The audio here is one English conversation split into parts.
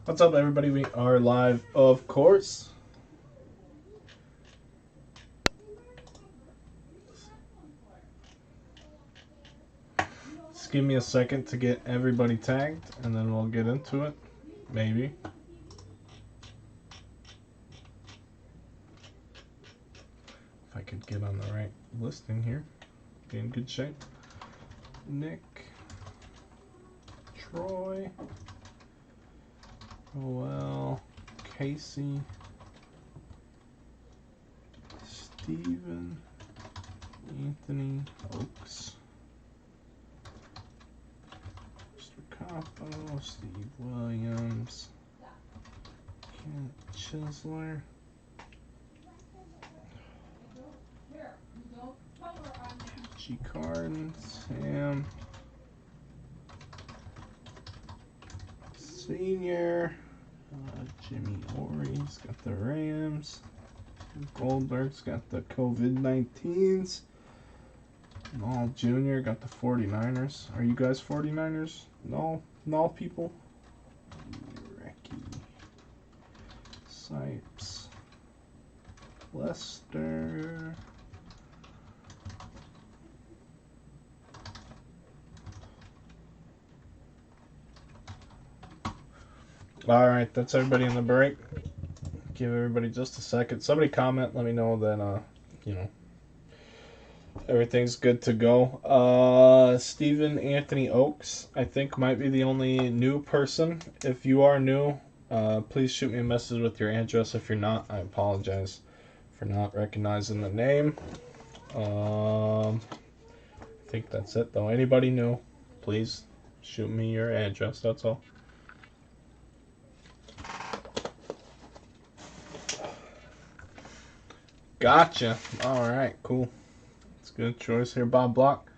What's up, everybody? We are live, of course. Just give me a second to get everybody tagged, and then we'll get into it. Maybe. If I could get on the right listing here. Be in good shape. Nick. Troy. Well, Casey. Steven. Anthony Oaks. Capo, Steve Williams, Kent Chisler, G. Carden, Sam, Senior, Jimmy Ory's got the Rams, Goldberg's got the COVID-19s, Maul Jr. got the 49ers. Are you guys 49ers? No? No, people? Recky. Sipes. Lester. Alright, that's everybody in the break. Give everybody just a second. Somebody comment, let me know that, everything's good to go. Stephen Anthony Oaks, I think, might be the only new person. If you are new, please shoot me a message with your address. If you're not, I apologize for not recognizing the name. I think that's it, though. Anybody new, please shoot me your address. That's all. Gotcha. All right, cool. Good choice here, Bob Block.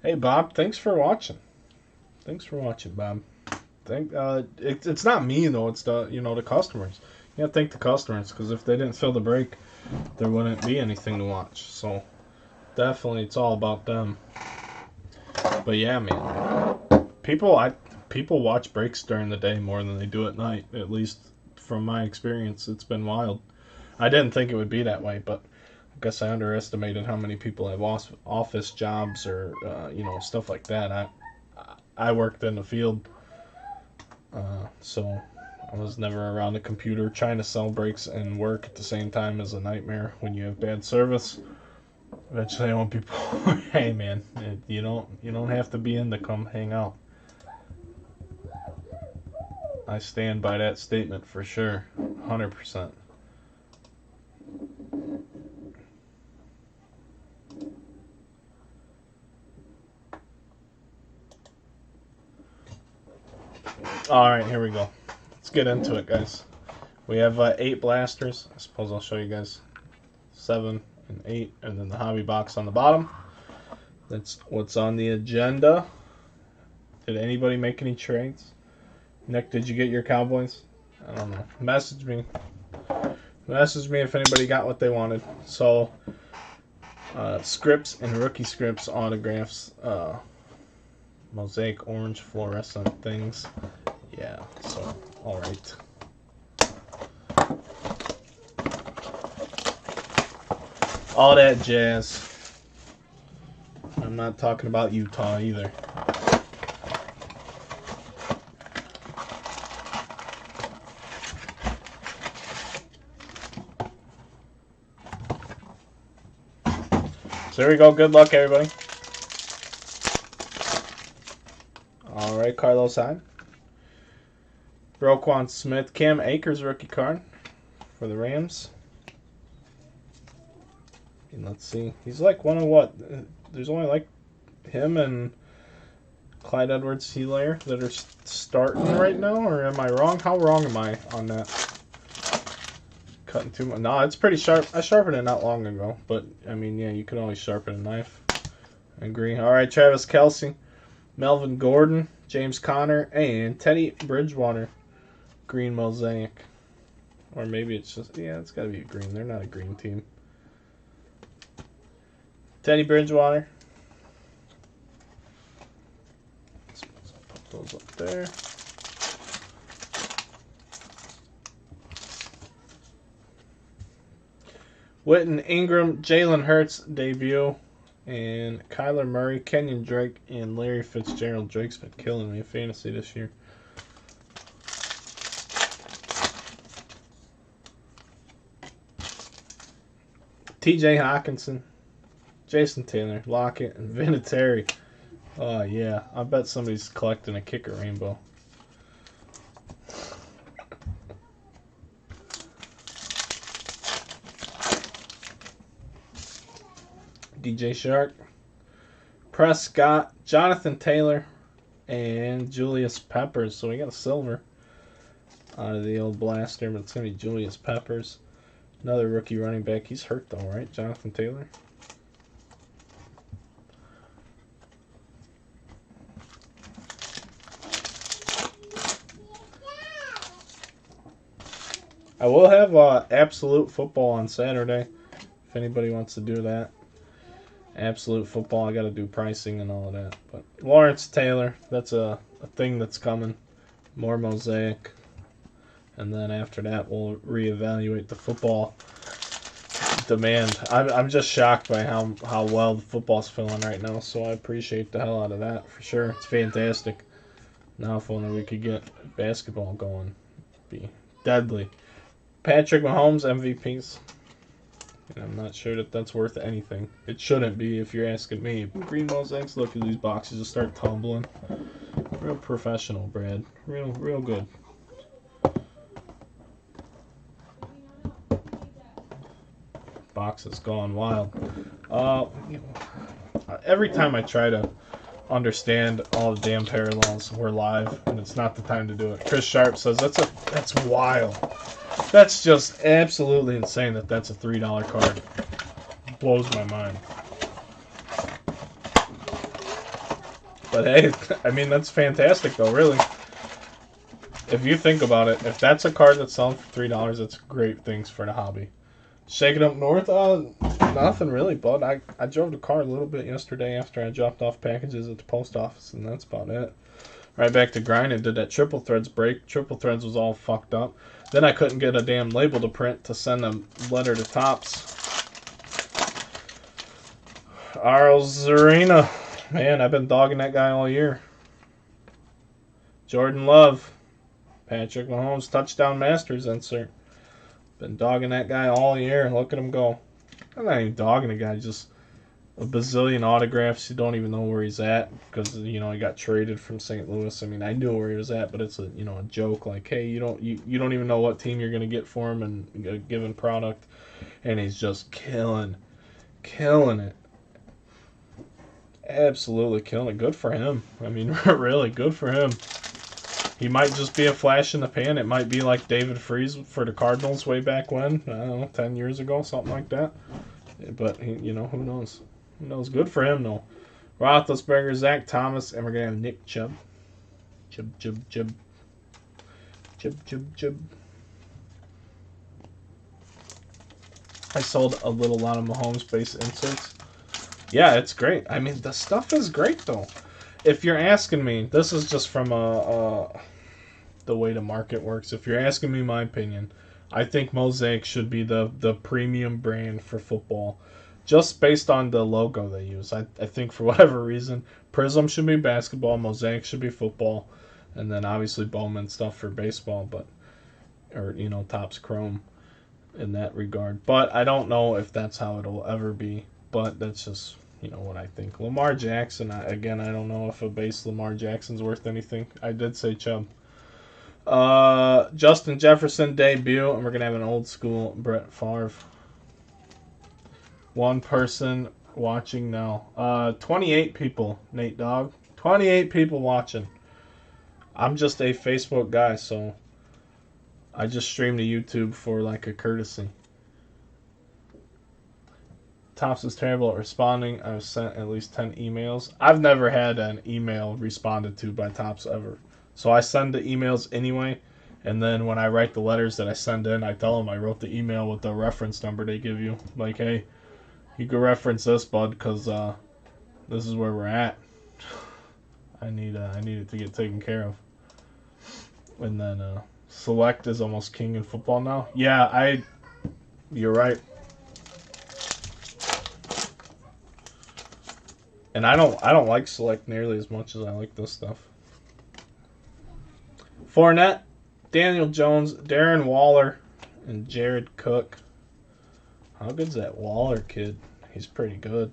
Hey, Bob, thanks for watching. Thanks for watching, Bob. It's not me though. It's the customers. You gotta thank the customers, because if they didn't fill the break, there wouldn't be anything to watch. So definitely, it's all about them. But yeah, man, people watch breaks during the day more than they do at night. At least from my experience, it's been wild. I didn't think it would be that way, but I guess I underestimated how many people have office jobs or stuff like that. I worked in the field, so I was never around a computer. Trying to sell breaks and work at the same time is a nightmare when you have bad service. Eventually, I want people, hey man, you don't have to be in to come hang out. I stand by that statement for sure, 100%. Alright, here we go. Let's get into it, guys. We have 8 blasters. I suppose I'll show you guys 7 and 8, and then the hobby box on the bottom. That's what's on the agenda. Did anybody make any trades? Nick, did you get your Cowboys? I don't know. Message me. Message me if anybody got what they wanted. So, scripts and rookie scripts, autographs, Mosaic orange fluorescent things. Yeah, so, alright. All that jazz. I'm not talking about Utah either. So here we go. Good luck, everybody. Alright, Carlos Hyde. Roquan Smith, Cam Akers rookie card for the Rams. And let's see. He's like one of what? There's only like him and Clyde Edwards-Helaire that are starting right now, or am I wrong? How wrong am I on that? Cutting too much. No, it's pretty sharp. I sharpened it not long ago, but I mean, yeah, you can always sharpen a knife. I agree. Alright, Travis Kelce, Melvin Gordon, James Conner, and Teddy Bridgewater. Green Mosaic. Or maybe it's just, yeah, it's got to be a green. They're not a green team. Teddy Bridgewater. Let's put those up there. Witten, Ingram, Jalen Hurts debut, and Kyler Murray, Kenyon Drake, and Larry Fitzgerald. Drake's been killing me in fantasy this year. T.J. Hawkinson, Jason Taylor, Lockett, and Vinatieri. Oh, yeah. I bet somebody's collecting a kicker rainbow. DJ Shark, Prescott, Jonathan Taylor, and Julius Peppers. So we got a silver out of the old blaster, but it's going to be Julius Peppers. Another rookie running back. He's hurt though, right? Jonathan Taylor. I will have Absolute Football on Saturday if anybody wants to do that. Absolute Football, I got to do pricing and all of that. But Lawrence Taylor, that's a thing that's coming. More Mosaic. And then after that, we'll reevaluate the football demand. I'm just shocked by how well the football's feeling right now, so I appreciate the hell out of that for sure. It's fantastic. Now if only we could get basketball going. It'd be deadly. Patrick Mahomes, MVPs. And I'm not sure that that's worth anything. It shouldn't be if you're asking me. Green Mosaics, look at these boxes just start tumbling. Real professional, Brad. Real good. Box has gone wild. Every time I try to understand all the damn parallels, we're live, and it's not the time to do it. Chris Sharp says that's wild. That's just absolutely insane that that's a $3 card. Blows my mind. But hey, I mean, that's fantastic though, really. If you think about it, if that's a card that's selling for $3, that's great things for the hobby. Shaking up north, nothing really, bud. I drove the car a little bit yesterday after I dropped off packages at the post office, and that's about it. Right back to grinding, did that triple threads break. Triple threads was all fucked up. Then I couldn't get a damn label to print to send a letter to Topps. Arles Arena. Man, I've been dogging that guy all year. Jordan Love. Patrick Mahomes touchdown Masters insert. Been dogging that guy all year. Look at him go. I'm not even dogging the guy, just a bazillion autographs. You don't even know where he's at because, you know, he got traded from St. Louis. I mean, I knew where he was at, but it's a, you know, a joke. Like, hey, you don't even know what team you're gonna get for him and a given product, and he's just killing it. Absolutely killing it. Good for him. I mean, really good for him. He might just be a flash in the pan. It might be like David Freese for the Cardinals way back when. I don't know, 10 years ago, something like that. But, you know, who knows? Who knows? Good for him, though. Roethlisberger, Zach Thomas, and we're going to have Nick Chubb. Chubb. I sold a lot of Mahomes-based inserts. Yeah, it's great. I mean, the stuff is great, though. If you're asking me, this is just from the way the market works. If you're asking me my opinion, I think Mosaic should be the premium brand for football, just based on the logo they use. I think for whatever reason, Prism should be basketball, Mosaic should be football, and then obviously Bowman stuff for baseball, or you know, Topps Chrome in that regard. But I don't know if that's how it'll ever be. But that's just, you know, what I think. Lamar Jackson, again, I don't know if a base Lamar Jackson's worth anything. I did say Chubb. Justin Jefferson debut, and we're going to have an old school Brett Favre. One person watching now. 28 people, Nate Dogg. 28 people watching. I'm just a Facebook guy, so I just stream to YouTube for like a courtesy. Topps is terrible at responding. I've sent at least 10 emails. I've never had an email responded to by Topps ever. So I send the emails anyway, and then when I write the letters that I send in, I tell them I wrote the email with the reference number they give you. Like, hey, you can reference this, bud, because this is where we're at. I need it to get taken care of. And then Select is almost king in football now. Yeah, you're right. And I don't like Select nearly as much as I like this stuff. Fournette, Daniel Jones, Darren Waller, and Jared Cook. How good's that Waller kid? He's pretty good.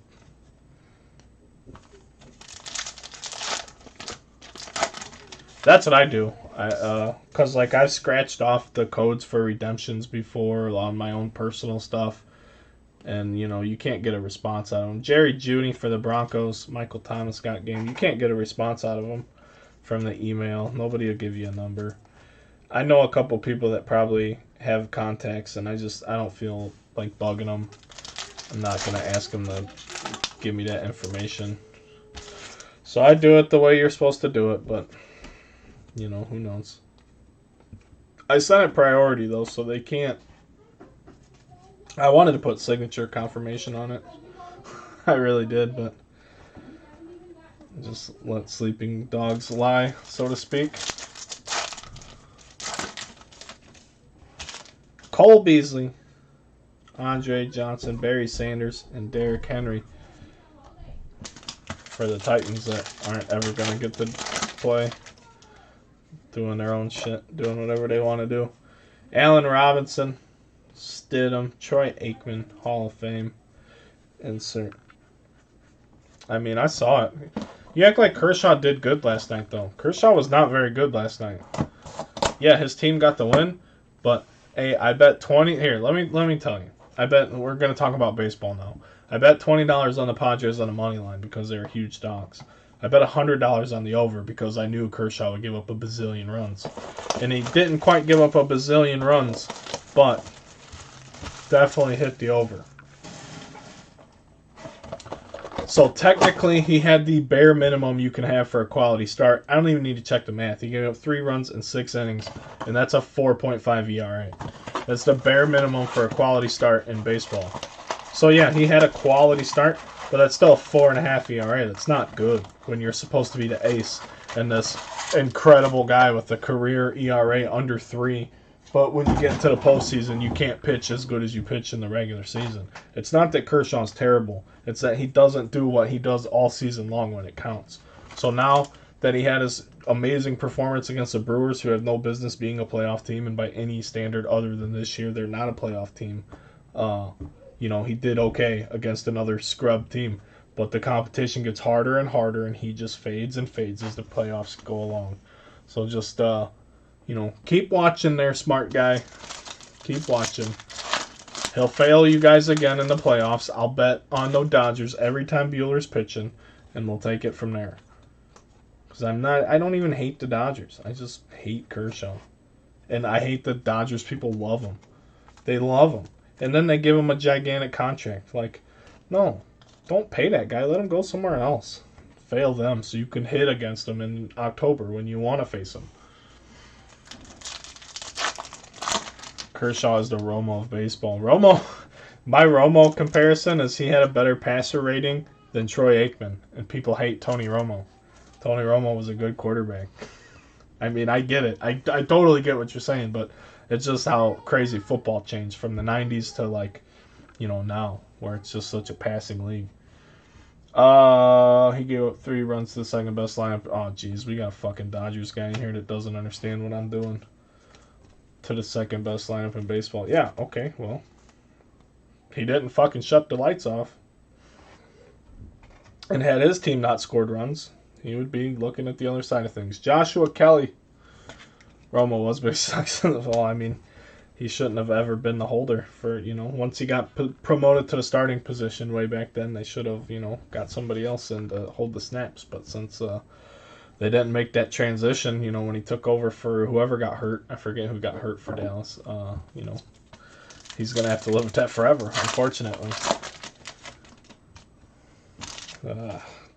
That's what I do. Cause like I've scratched off the codes for redemptions before on my own personal stuff, and you can't get a response out of them. Jerry Jeudy for the Broncos, Michael Thomas got game. You can't get a response out of them from the email. Nobody will give you a number. I know a couple people that probably have contacts, and I don't feel like bugging them. I'm not gonna ask them to give me that information. So I do it the way you're supposed to do it, but who knows? I set it priority though, so they can't. I wanted to put signature confirmation on it. I really did, but just let sleeping dogs lie, so to speak. Cole Beasley, Andre Johnson, Barry Sanders, and Derrick Henry for the Titans that aren't ever going to get to play. Doing their own shit, doing whatever they want to do. Allen Robinson, Stidham, Troy Aikman, Hall of Fame. Insert. I mean, I saw it. You act like Kershaw did good last night, though. Kershaw was not very good last night. Yeah, his team got the win, but hey, I bet 20. Here, let me tell you. I bet we're gonna talk about baseball now. I bet $20 on the Padres on the money line because they're huge dogs. I bet $100 on the over because I knew Kershaw would give up a bazillion runs, and he didn't quite give up a bazillion runs, but definitely hit the over. So technically, he had the bare minimum you can have for a quality start. I don't even need to check the math. He gave up 3 runs in 6 innings, and that's a 4.5 ERA. That's the bare minimum for a quality start in baseball. So yeah, he had a quality start, but that's still a 4.5 ERA. That's not good when you're supposed to be the ace and this incredible guy with a career ERA under 3. But when you get into the postseason, you can't pitch as good as you pitch in the regular season. It's not that Kershaw's terrible. It's that he doesn't do what he does all season long when it counts. So now that he had his amazing performance against the Brewers, who have no business being a playoff team, and by any standard other than this year, they're not a playoff team. He did okay against another scrub team. But the competition gets harder and harder, and he just fades and fades as the playoffs go along. So just... keep watching there, smart guy. Keep watching. He'll fail you guys again in the playoffs. I'll bet on the Dodgers every time Buehler's pitching, and we'll take it from there. Because I don't even hate the Dodgers. I just hate Kershaw. And I hate the Dodgers. People love him. They love him. And then they give him a gigantic contract. Like, no, don't pay that guy. Let him go somewhere else. Fail them so you can hit against them in October when you want to face them. Kershaw is the Romo of baseball. My Romo comparison is he had a better passer rating than Troy Aikman, and people hate Tony Romo. Tony Romo was a good quarterback. I mean, I get it. I totally get what you're saying, but it's just how crazy football changed from the 90s to now, where it's just such a passing league. He gave up 3 runs to the second best lineup. Oh, geez, we got a fucking Dodgers guy in here that doesn't understand what I'm doing. To the second best lineup in baseball. Yeah, okay, well. He didn't fucking shut the lights off. And had his team not scored runs, he would be looking at the other side of things. Joshua Kelly. Romo was big successful. I mean, he shouldn't have ever been the holder for, once he got promoted to the starting position way back then, they should have, got somebody else in to hold the snaps. But since they didn't make that transition, when he took over for whoever got hurt. I forget who got hurt for Dallas. He's going to have to live with that forever, unfortunately.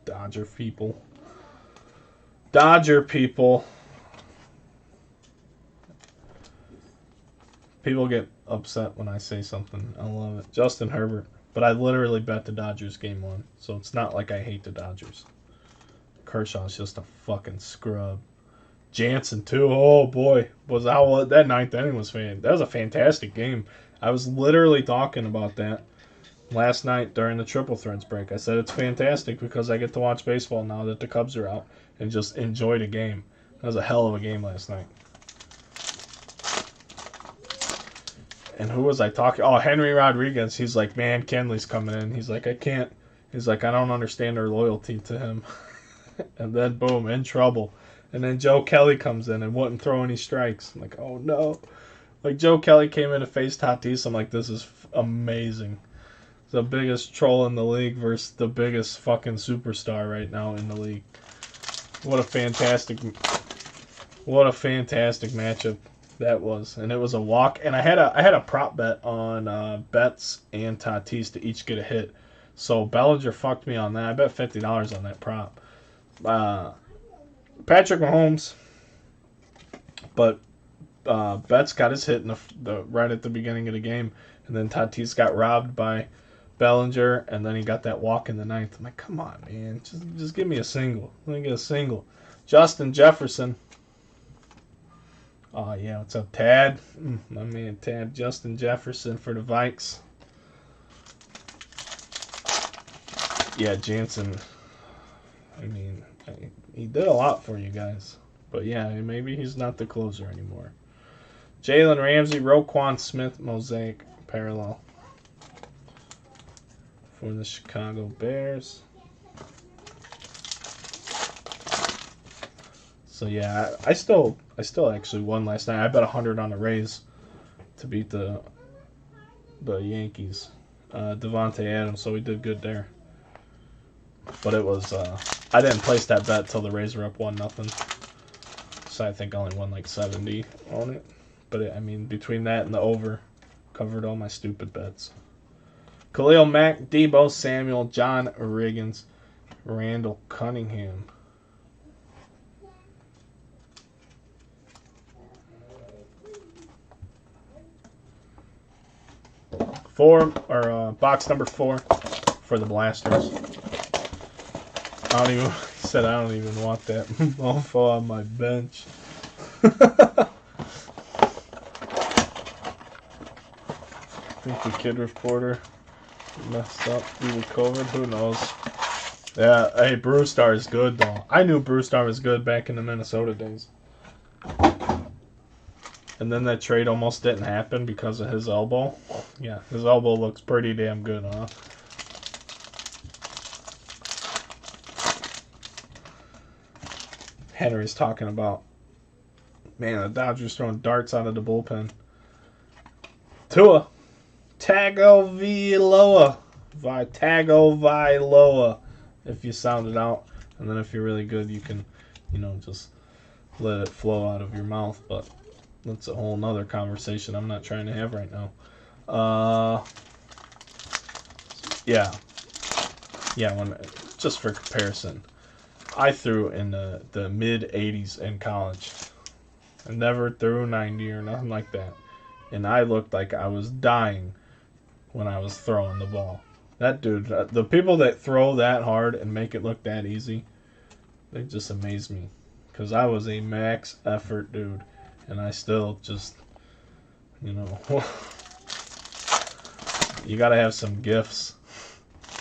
Dodger people. Dodger people. People get upset when I say something. I love it. Justin Herbert. But I literally bet the Dodgers game 1, so it's not like I hate the Dodgers. Kershaw's just a fucking scrub. Jansen too. Oh boy, that 9th inning was that was a fantastic game. I was literally talking about that last night during the Triple Threads break. I said it's fantastic because I get to watch baseball now that the Cubs are out and just enjoy the game. That was a hell of a game last night. And who was I talking? Oh, Henry Rodriguez. He's like, man, Kenley's coming in. He's like, I can't. He's like, I don't understand their loyalty to him. And then, boom, in trouble. And then Joe Kelly comes in and wouldn't throw any strikes. I'm like, oh, no. Like, Joe Kelly came in to face Tatis. I'm like, this is amazing. The biggest troll in the league versus the biggest fucking superstar right now in the league. What a fantastic matchup that was. And it was a walk. And I had a prop bet on Betts and Tatis to each get a hit. So Bellinger fucked me on that. I bet $50 on that prop. Patrick Mahomes, but Betts got his hit in the right at the beginning of the game, and then Tatis got robbed by Bellinger, and then he got that walk in the ninth. I'm like, come on, man, just give me a single. Let me get a single. Justin Jefferson. Oh yeah, what's up, Tad? My man Tad. Justin Jefferson for the Vikes. Yeah, Jansen. I mean, he did a lot for you guys. But yeah, maybe he's not the closer anymore. Jalen Ramsey, Roquan Smith, Mosaic, parallel for the Chicago Bears. So yeah, I still actually won last night. I bet 100 on the Rays to beat the Yankees. Devontae Adams, so we did good there. But it was I didn't place that bet till the Rays were up 1-0. So I think I only won like 70 on it. But I mean, between that and the over, covered all my stupid bets. Khalil Mack, Debo Samuel, John Riggins, Randall Cunningham. Box number 4 for the Blasters. He said I don't even want that mofo on my bench. I think the kid reporter messed up due to COVID. Who knows? Yeah, hey, Brewstar is good though. I knew Brewstar was good back in the Minnesota days. And then that trade almost didn't happen because of his elbow. Yeah, his elbow looks pretty damn good, huh? Henry's talking about, man, the Dodgers throwing darts out of the bullpen. Tua. Tagovailoa. If you sound it out. And then if you're really good, you can, just let it flow out of your mouth. But that's a whole nother conversation I'm not trying to have right now. Yeah, just for comparison, I threw in the mid-80s in college. I never threw 90 or nothing like that. And I looked like I was dying when I was throwing the ball. That dude, the people that throw that hard and make it look that easy, they just amaze me. Because I was a max effort dude. And I still just, you got to have some gifts.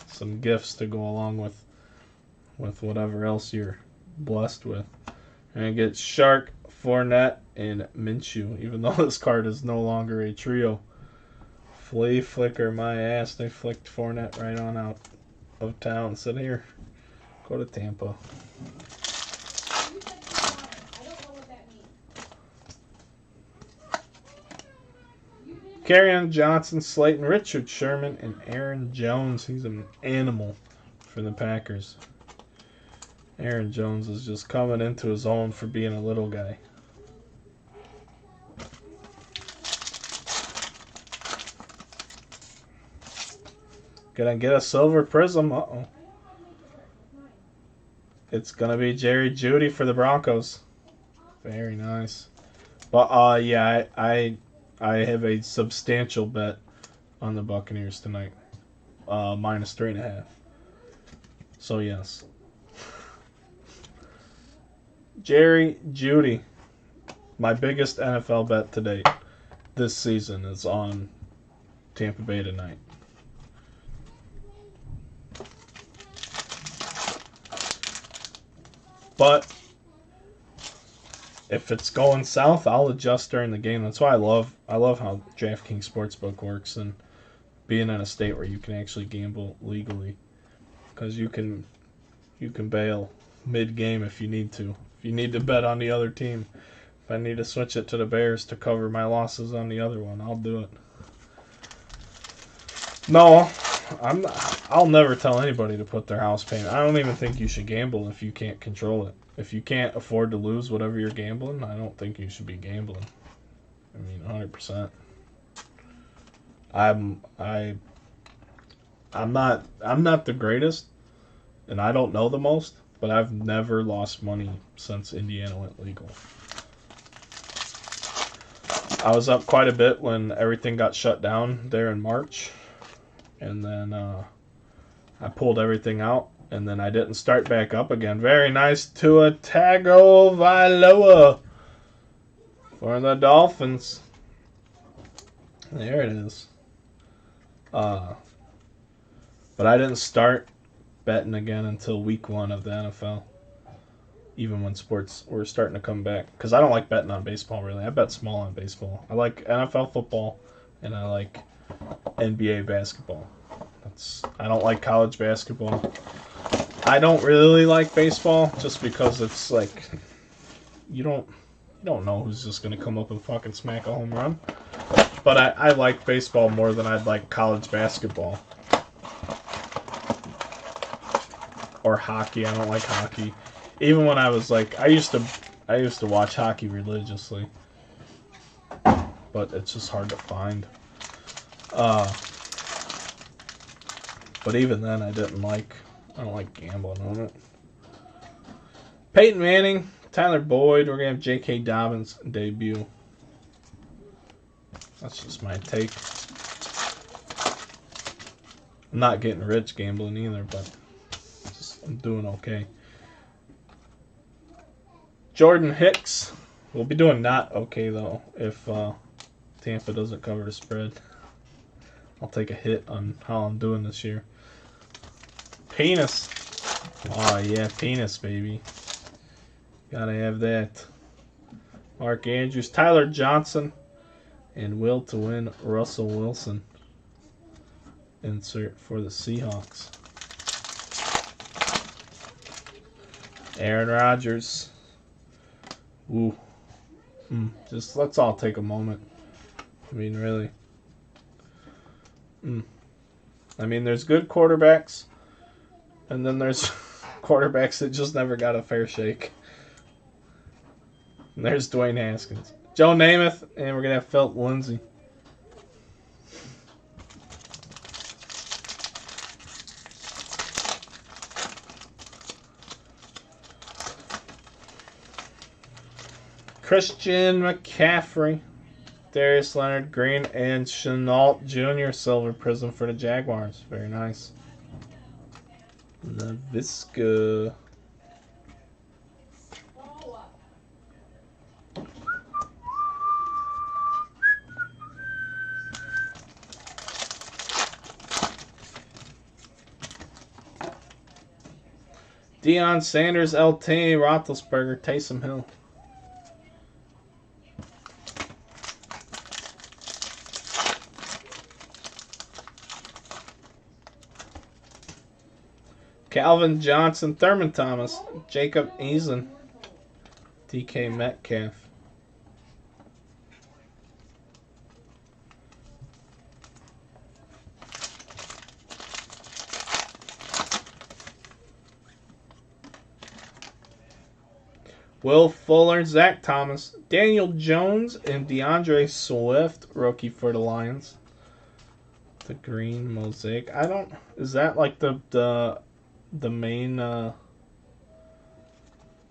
Some gifts to go along with whatever else you're blessed with. And I get Shark, Fournette, and Minshew, even though this card is no longer a trio. Flea flicker my ass. They flicked Fournette right on out of town. Said, here, go to Tampa. Kerryon Johnson, Slayton, Richard Sherman, and Aaron Jones. He's an animal for the Packers. Aaron Jones is just coming into his own for being a little guy. Gonna get a silver prism. Uh-oh. It's gonna be Jerry Jeudy for the Broncos. Very nice. But yeah, I have a substantial bet on the Buccaneers tonight. Minus 3.5. So yes. Jerry Jeudy. My biggest NFL bet to date this season is on Tampa Bay tonight. But if it's going south, I'll adjust during the game. That's why I love how DraftKings Sportsbook works and being in a state where you can actually gamble legally, because you can bail mid-game if you need to. If you need to bet on the other team, if I need to switch it to the Bears to cover my losses on the other one, I'll do it. No, I'll never tell anybody to put their house payment. I don't even think you should gamble if you can't control it. If you can't afford to lose whatever you're gambling, I don't think you should be gambling. I mean, 100%. I'm not the greatest, and I don't know the most, but I've never lost money since Indiana went legal. I was up quite a bit when everything got shut down there in March, and then I pulled everything out, and then I didn't start back up again. Very nice Tua Tagovailoa for the Dolphins. There it is. But I didn't start betting again until week 1 of the NFL. Even when sports were starting to come back. Because I don't like betting on baseball, really. I bet small on baseball. I like NFL football, and I like NBA basketball. I don't like college basketball. I don't really like baseball, just because it's like, you don't know who's just going to come up and fucking smack a home run. But I like baseball more than I'd like college basketball. Or hockey. I don't like hockey. Even when I was like, I used to watch hockey religiously. But it's just hard to find. But even then, I don't like gambling on it. Peyton Manning, Tyler Boyd. We're going to have J.K. Dobbins debut. That's just my take. I'm not getting rich gambling either, but I'm doing okay. Jordan Hicks. We'll be doing not okay, though, if Tampa doesn't cover the spread. I'll take a hit on how I'm doing this year. Penis. Oh, yeah, penis, baby. Gotta have that. Mark Andrews, Tyler Johnson, and will to win Russell Wilson. Insert for the Seahawks. Aaron Rodgers. Ooh. Just let's all take a moment. I mean, really. I mean, there's good quarterbacks, and then there's quarterbacks that just never got a fair shake. And there's Dwayne Haskins. Joe Namath, and we're going to have Philip Lindsay. Christian McCaffrey, Darius Leonard, Green, and Chenault Jr. Silver Prism for the Jaguars. Very nice. Laviska. Deion Sanders, LT, Roethlisberger, Taysom Hill. Calvin Johnson, Thurman Thomas, Jacob Eason, DK Metcalf. Will Fuller, Zach Thomas, Daniel Jones, and DeAndre Swift, rookie for the Lions. The green Mosaic. Is that like the main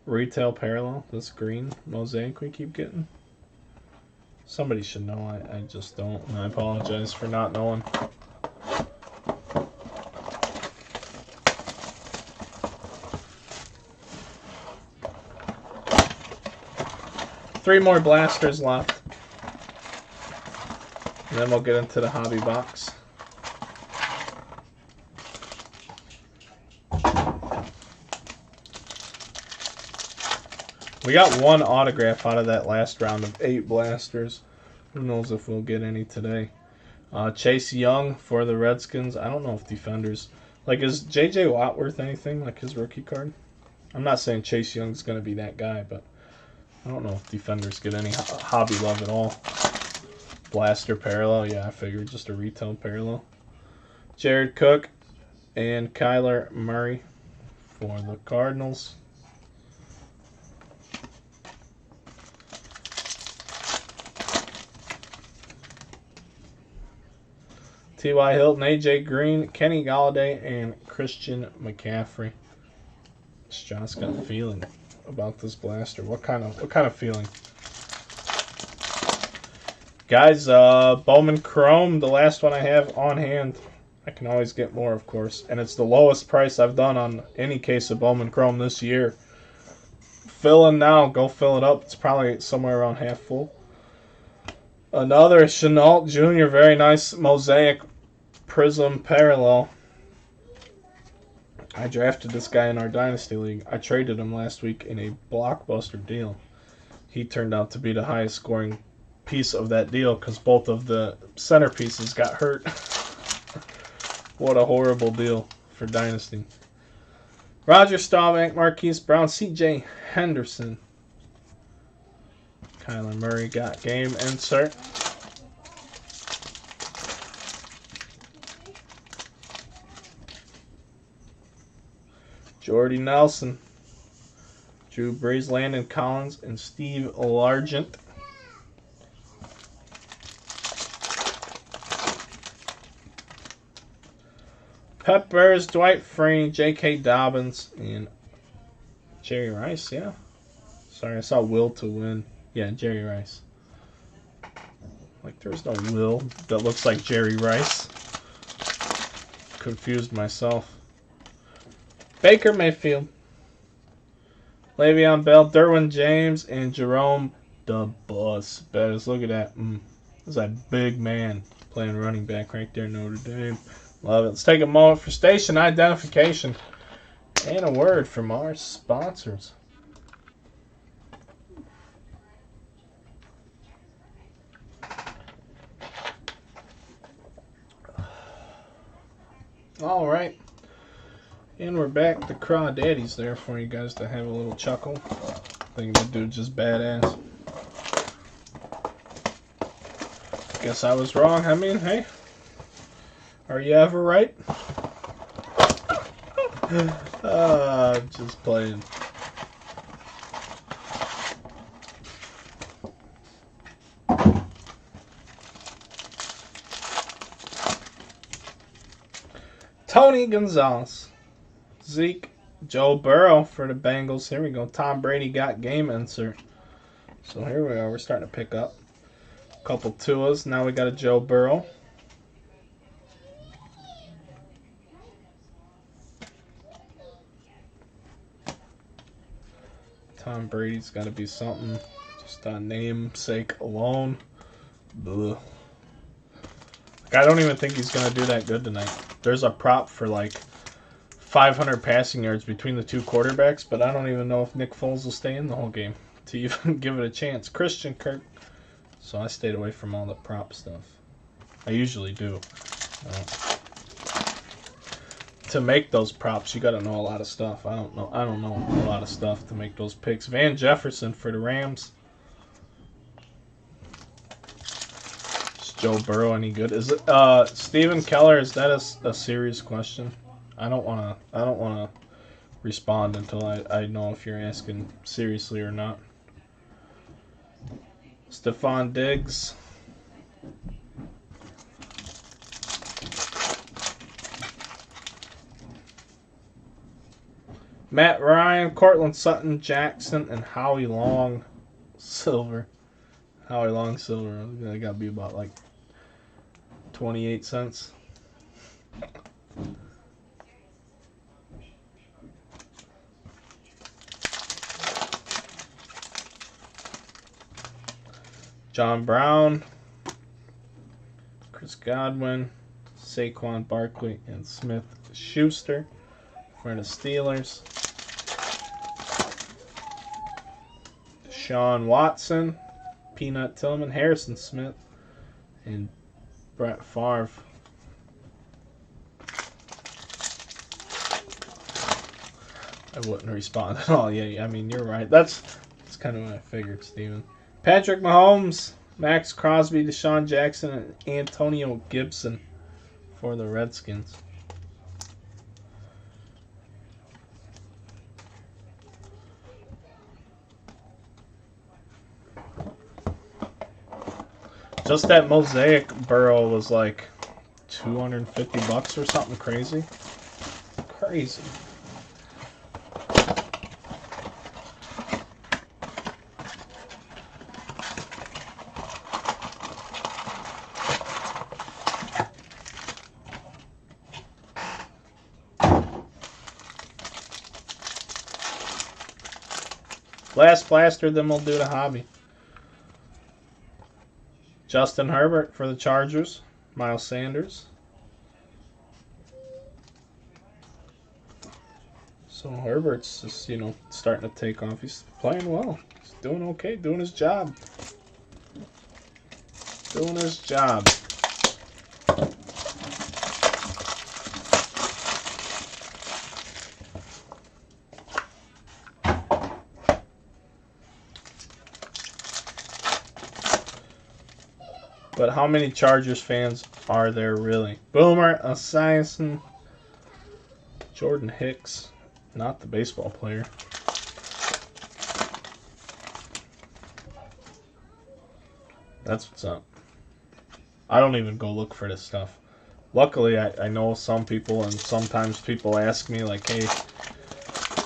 retail parallel? This green Mosaic we keep getting? Somebody should know. I just don't, and I apologize for not knowing. Three more blasters left. And then we'll get into the hobby box. We got one autograph out of that last round of 8 blasters. Who knows if we'll get any today. Chase Young for the Redskins. I don't know if defenders... Like, is J.J. Watt worth anything, like his rookie card? I'm not saying Chase Young's going to be that guy, but I don't know if defenders get any hobby love at all. Blaster parallel. Yeah, I figured just a retail parallel. Jared Cook and Kyler Murray for the Cardinals. T.Y. Hilton, A.J. Green, Kenny Galladay, and Christian McCaffrey. John's got a feeling about this blaster. What kind of feeling? Guys, Bowman Chrome, the last one I have on hand. I can always get more, of course. And it's the lowest price I've done on any case of Bowman Chrome this year. Fill in now. Go fill it up. It's probably somewhere around half full. Another Chenault Jr. Very nice Mosaic Prism Parallel. I drafted this guy in our Dynasty League. I traded him last week in a blockbuster deal. He turned out to be the highest scoring piece of that deal because both of the centerpieces got hurt. What a horrible deal for Dynasty. Roger Staubach, Marquise Brown, C.J. Henderson. Kyler Murray got game insert. Jordy Nelson, Drew Brees, Landon Collins, and Steve Largent. Peppers, Dwight Freeney, J.K. Dobbins, and Jerry Rice, yeah. Sorry, I saw Will to win. Yeah, Jerry Rice. Like, there's no Will that looks like Jerry Rice. Confused myself. Baker Mayfield, Le'Veon Bell, Derwin James, and Jerome the Bus Bettis. Look at that. There's that big man playing running back right there, Notre Dame. Love it. Let's take a moment for station identification and a word from our sponsors. All right. And we're back to Crawdaddies there for you guys to have a little chuckle. I think that dude's just badass. Guess I was wrong. I mean, hey. Are you ever right? Just playing. Tony Gonzalez. Zeke, Joe Burrow for the Bengals. Here we go. Tom Brady got game insert. So here we are. We're starting to pick up. A couple Tuas. Now we got a Joe Burrow. Tom Brady's got to be something. Just on namesake alone. Ugh. Like, I don't even think he's going to do that good tonight. There's a prop for like 500 passing yards between the two quarterbacks, but I don't even know if Nick Foles will stay in the whole game to even give it a chance. Christian Kirk. So I stayed away from all the prop stuff. I usually do. To make those props, you got to know a lot of stuff. I don't know a lot of stuff to make those picks. Van Jefferson for the Rams. Is Joe Burrow any good? Is it Steven Keller? Is that a serious question? I don't wanna respond until I know if you're asking seriously or not. Stephon Diggs. Matt Ryan, Cortland Sutton, Jackson, and Howie Long Silver. Howie Long Silver. They gotta be about like 28 cents. John Brown, Chris Godwin, Saquon Barkley, and Smith Schuster for the Steelers. Deshaun Watson, Peanut Tillman, Harrison Smith, and Brett Favre. I wouldn't respond at all. Yeah, I mean, you're right. That's kind of what I figured, Steven. Patrick Mahomes, Max Crosby, Deshaun Jackson, and Antonio Gibson for the Redskins. Just that Mosaic burrow was like $250 or something crazy. Crazy. Last blaster, then we'll do the hobby. Justin Herbert for the Chargers. Miles Sanders. So Herbert's just, starting to take off. He's playing well. He's doing okay, doing his job. Doing his job. But how many Chargers fans are there really? Boomer Esiason, Jordan Hicks, not the baseball player. That's what's up. I don't even go look for this stuff. Luckily, I know some people, and sometimes people ask me like,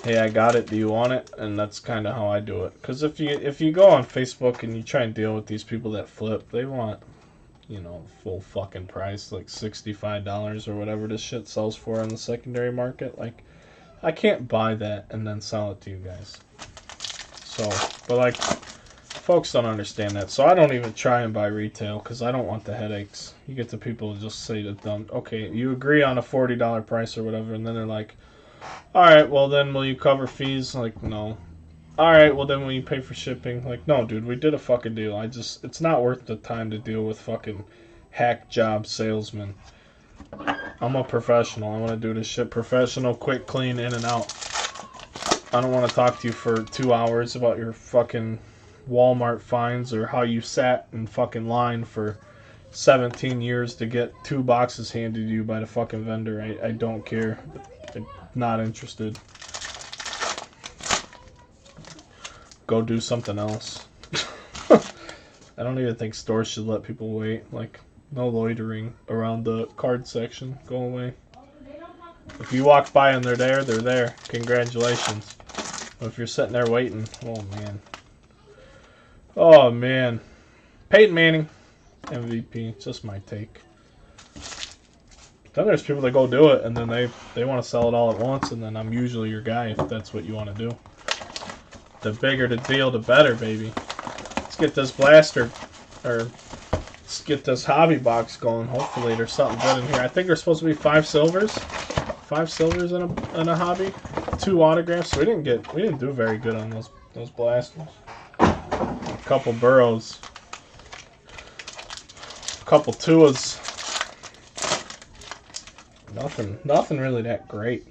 hey, I got it. Do you want it? And that's kind of how I do it. Because if you go on Facebook and you try and deal with these people that flip, they want, full fucking price, like $65 or whatever this shit sells for on the secondary market. Like, I can't buy that and then sell it to you guys. So, but like, folks don't understand that. So I don't even try and buy retail because I don't want the headaches. You get the people who just say to them, okay, you agree on a $40 price or whatever, and then they're like, all right, well then will you cover fees? Like, no. All right, well then will you pay for shipping? Like, no, dude, we did a fucking deal. It's not worth the time to deal with fucking hack job salesmen. I'm a professional. I want to do this shit professional, quick, clean, in and out. I don't want to talk to you for 2 hours about your fucking Walmart finds or how you sat in fucking line for 17 years to get 2 boxes handed to you by the fucking vendor. I don't care. I'm not interested. Go do something else. I don't even think stores should let people wait. Like, no loitering around the card section. Go away. If you walk by and they're there, they're there. Congratulations. But if you're sitting there waiting, oh man. Oh man. Peyton Manning, MVP. Just my take. Then there's people that go do it and then they want to sell it all at once, and then I'm usually your guy if that's what you want to do. The bigger the deal, the better, baby. Let's get this blaster, or let's get this hobby box going. Hopefully there's something good in here. I think there's supposed to be 5 silvers. 5 silvers in a hobby. 2 autographs. So we didn't do very good on those blasters. A couple Burrows. A couple Tuas. Nothing really that great.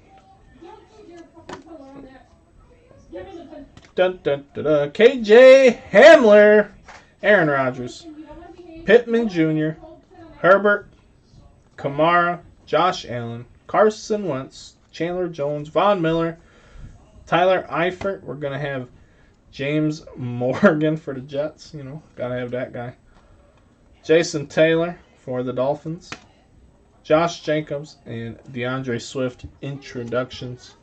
Dun, dun, dun, dun. KJ Hamler, Aaron Rodgers, Pittman Jr., Herbert, Kamara, Josh Allen, Carson Wentz, Chandler Jones, Von Miller, Tyler Eifert. We're going to have James Morgan for the Jets. Got to have that guy. Jason Taylor for the Dolphins. Josh Jacobs and DeAndre Swift introductions.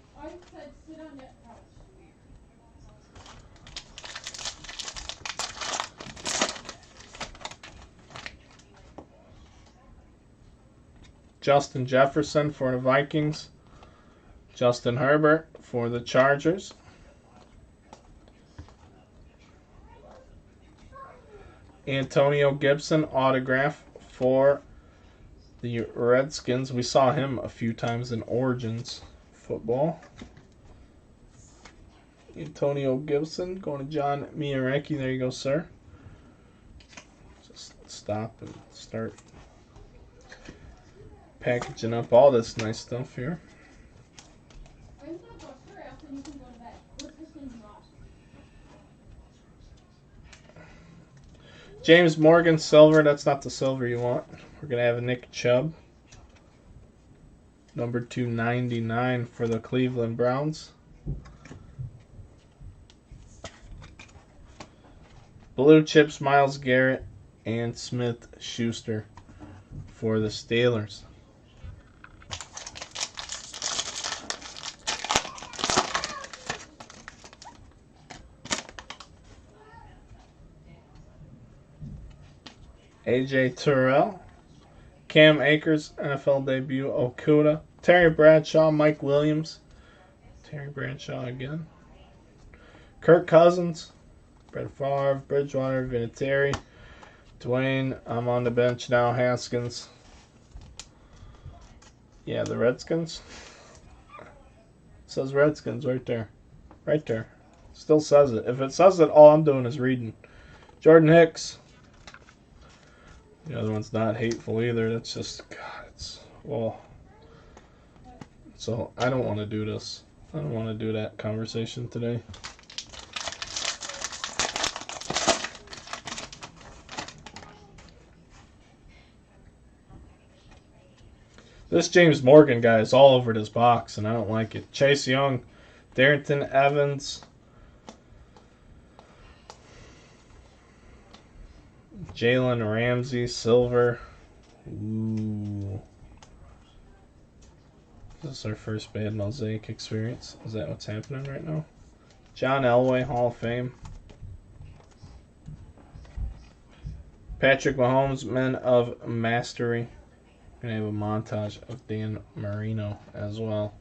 Justin Jefferson for the Vikings. Justin Herbert for the Chargers. Antonio Gibson autograph for the Redskins. We saw him a few times in Origins football. Antonio Gibson going to John Miareki. There you go, sir. Just stop and start packaging up all this nice stuff here. James Morgan, silver. That's not the silver you want. We're going to have a Nick Chubb. Number 299 for the Cleveland Browns. Blue chips, Myles Garrett and Smith Schuster for the Steelers. AJ Terrell, Cam Akers, NFL debut, Okuda, Terry Bradshaw, Mike Williams, Terry Bradshaw again, Kirk Cousins, Brett Favre, Bridgewater, Vinatieri, Dwayne, I'm on the bench now, Haskins. Yeah, the Redskins. It says Redskins right there. Right there. Still says it. If it says it, all I'm doing is reading. Jordan Hicks. The other one's not hateful either. That's just, God, it's, well. So, I don't want to do this. I don't want to do that conversation today. This James Morgan guy is all over this box, and I don't like it. Chase Young, Darrington Evans, Jalen Ramsey, silver. Ooh. This is our first bad Mosaic experience. Is that what's happening right now? John Elway, Hall of Fame. Patrick Mahomes, Men of Mastery. Going to have a montage of Dan Marino as well.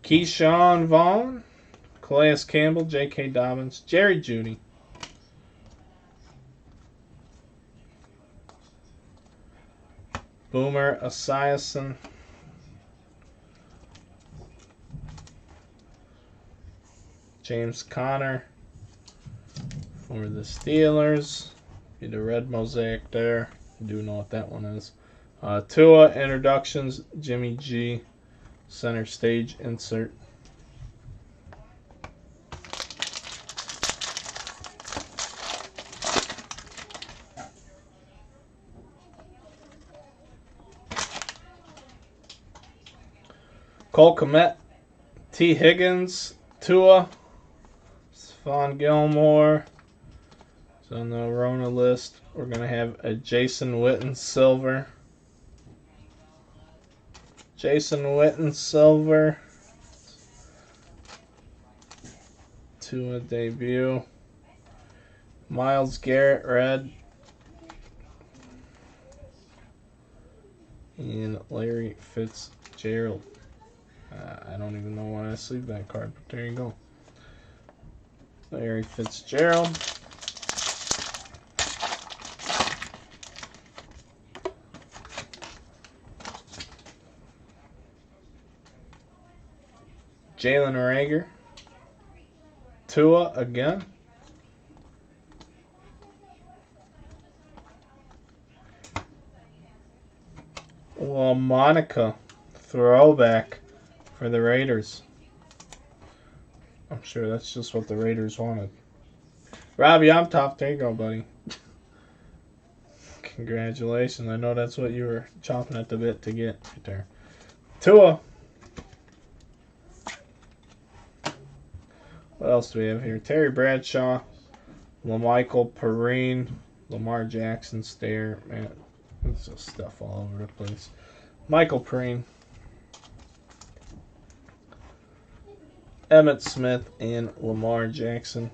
Keyshawn Vaughn, Calais Campbell, J.K. Dobbins, Jerry Jeudy. Boomer Esiason. James Conner for the Steelers. Get a red mosaic there. You do know what that one is. Tua introductions, Jimmy G. Center stage insert. Cole Kmet, T. Higgins, Tua, Stephon Gilmore. So on the Rona list, we're going to have a Jason Witten silver. Jason Witten silver. Tua debut. Myles Garrett red. And Larry Fitzgerald. I don't even know why I sleeved that card, but there you go. Larry Fitzgerald. Jalen Reagor. Tua again. Well, Monica throwback for the Raiders. I'm sure that's just what the Raiders wanted. Robbie, I'm top. There you go, buddy. Congratulations. I know that's what you were chomping at the bit to get right there. Tua. What else do we have here? Terry Bradshaw, LaMichael Perrine, Lamar Jackson stare. Man, it's just stuff all over the place. Michael Perrine, Emmitt Smith, and Lamar Jackson.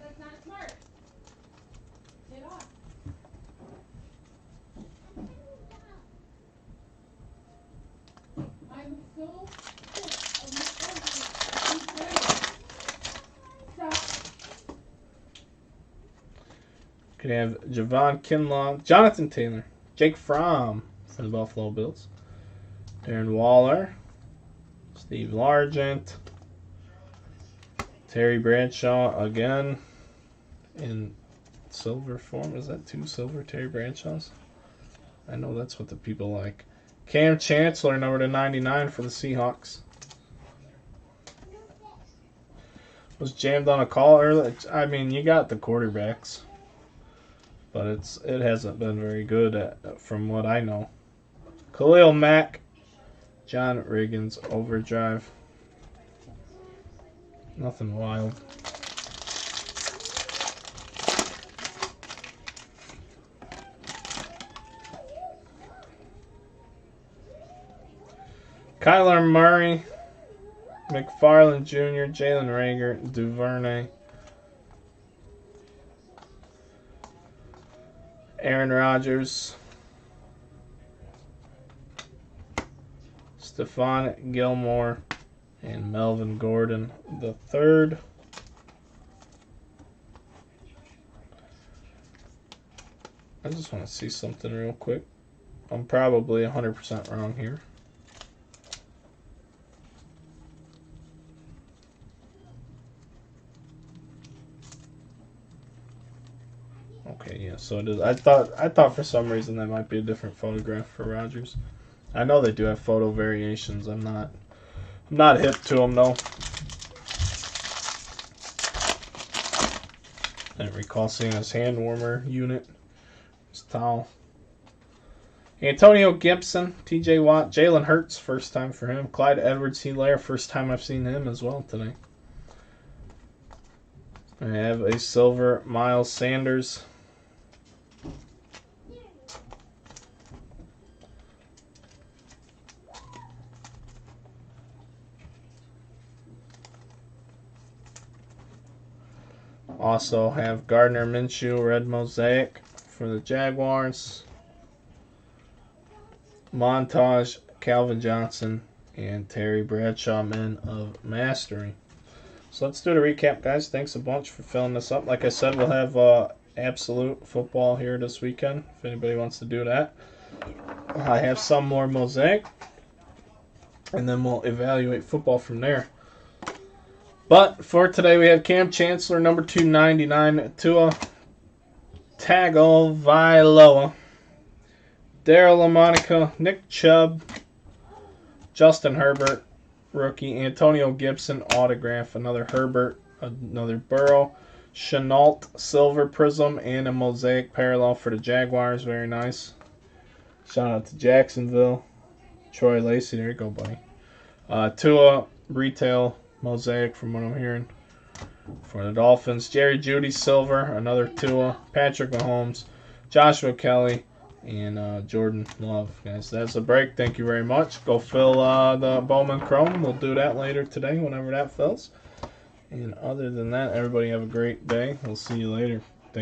Could have Javon Kinlaw, Jonathan Taylor, Jake Fromm for the Buffalo Bills, Darren Waller, Steve Largent, Terry Bradshaw again in silver form. Is that 2 silver Terry Bradshaws? I know that's what the people like. Cam Chancellor, number to 99 for the Seahawks. Was jammed on a call earlier. I mean, you got the quarterbacks, but it hasn't been very good from what I know. Khalil Mack, John Riggins, overdrive. Nothing wild. Kyler Murray, McFarland Jr., Jalen Reagor, Duvernay, Aaron Rodgers, Stephon Gilmore, and Melvin Gordon the third. I just want to see something real quick. I'm probably 100% wrong here. Okay, yeah, so it is. I thought for some reason that might be a different photograph for Rodgers. I know they do have photo variations. I'm not hip to them though. I didn't recall seeing his hand warmer unit. His towel. Antonio Gibson, T.J. Watt, Jalen Hurts, first time for him. Clyde Edwards-Helaire, first time I've seen him as well today. I have a silver Miles Sanders. Also have Gardner Minshew, red Mosaic for the Jaguars. Montage, Calvin Johnson, and Terry Bradshaw, men of mastery. So let's do the recap, guys. Thanks a bunch for filling this up. Like I said, we'll have absolute football here this weekend if anybody wants to do that. I have some more Mosaic, and then we'll evaluate football from there. But for today, we have Cam Chancellor, number 299, Tua Tagovailoa, Daryl LaMonica, Nick Chubb, Justin Herbert, rookie, Antonio Gibson, autograph, another Herbert, another Burrow, Chenault, silver prism, and a Mosaic parallel for the Jaguars. Very nice. Shout out to Jacksonville. Troy Lacey, there you go, buddy. Tua, retail, Mosaic from what I'm hearing for the Dolphins. Jerry Jeudy, silver, another Tua, Patrick Mahomes, Joshua Kelly, and Jordan Love. Guys, that's a break. Thank you very much. Go fill the Bowman Chrome. We'll do that later today whenever that fills. And other than that, everybody have a great day. We'll see you later.